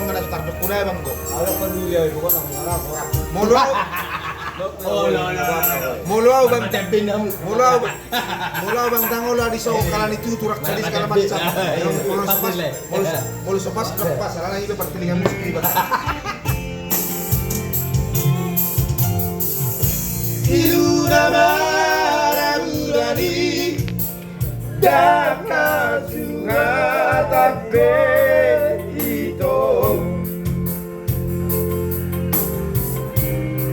bang na start ko na bang ko. Ada penulia itu kan orang. Mulu Oh, mulu bang tempinam. Mulu bang tangol di so kalan itu turak tadi segala macam. Mulu sopas lepas salah itu pertilingan musik di bang. Hidup Ramadhani Daka Suhatabe Ito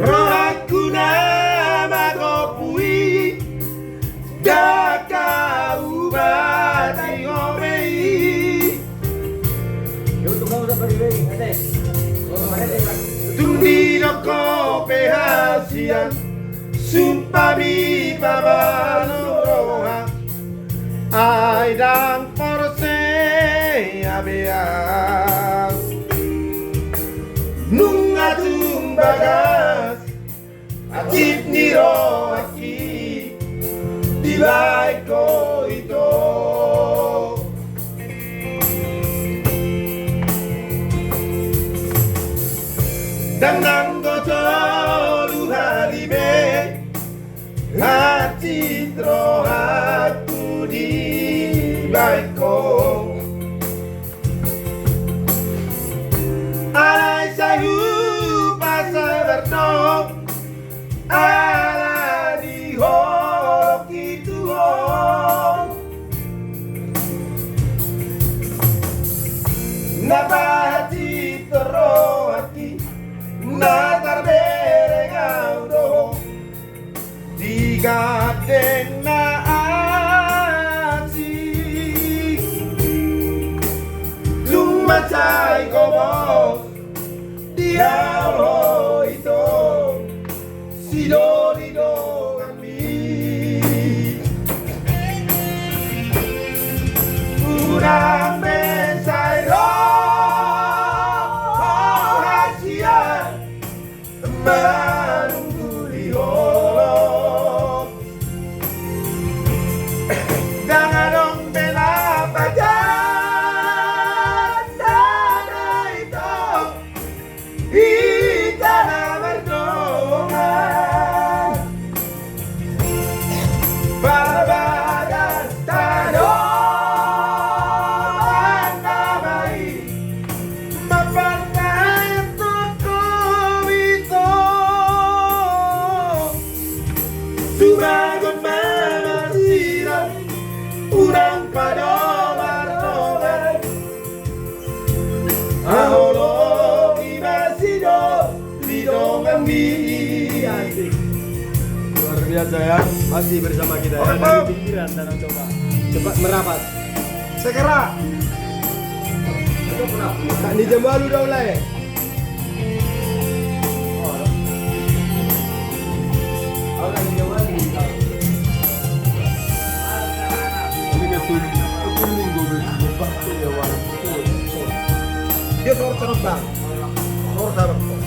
Rohaku nama kopui Daka ubati ngomei Tundi noko pehasian Sumpah mi babanuroha Ai dan forse abeas Nunga tumbagas Akit niro aki Dilai ko ito Danang goto luhalime Hati trohaku di baiko Alai sayu pasabarno Ala di holok itu Napa hati trohaki Natar berengau doh Digadeng na ati Lumacay ko bos Diablo ito Sidonido kami Urang mesay rahasia Menunggu di holok Jangan dong bela pajan Dada itu Itana berdonga Barbadan tanoan namai Mapantai toko itu Subagun mamasiran Urang pada martoban Aholo ibasido Lidong ambi Luar biasa ya, masih bersama kita ya. Dari pinggiran Danau Toba. Cepat merapat. Segera Tak di Jembalu dah mulai. Dia sor terbang Sor terbang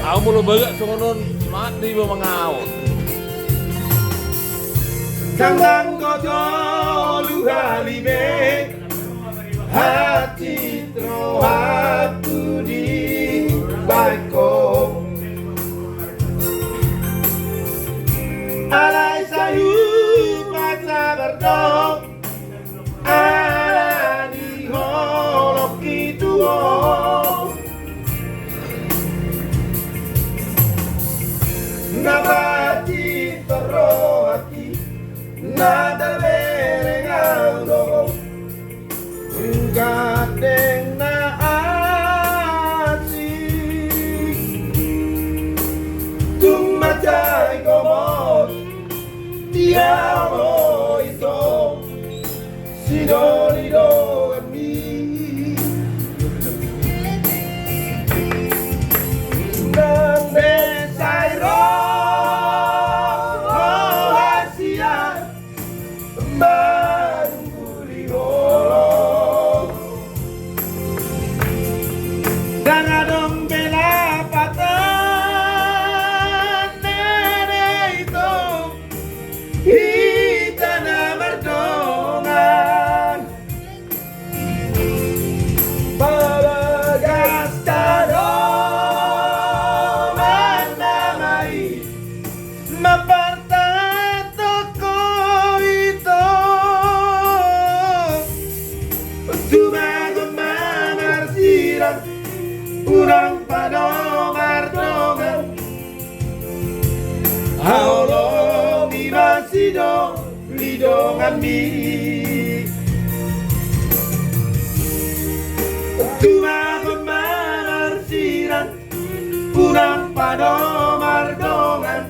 Aku mulu bagak songonon mati ba mangawon. Kandang kodo luhalime Hati trohaku di baiko Alai sayu pasabarno Ala di holok itu Nabati terrohati Nada berengau Gadeng na asik Tumacay komos Diablo ito Sidonido kami Nang besay rahasia Menunggu di holok Dan adong bela patan Nenek itu Kita na merdo lidongan mi Tuma kemarsiran punang padomar dongan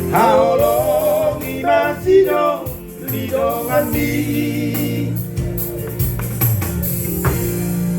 Haolong imasido lidongan mi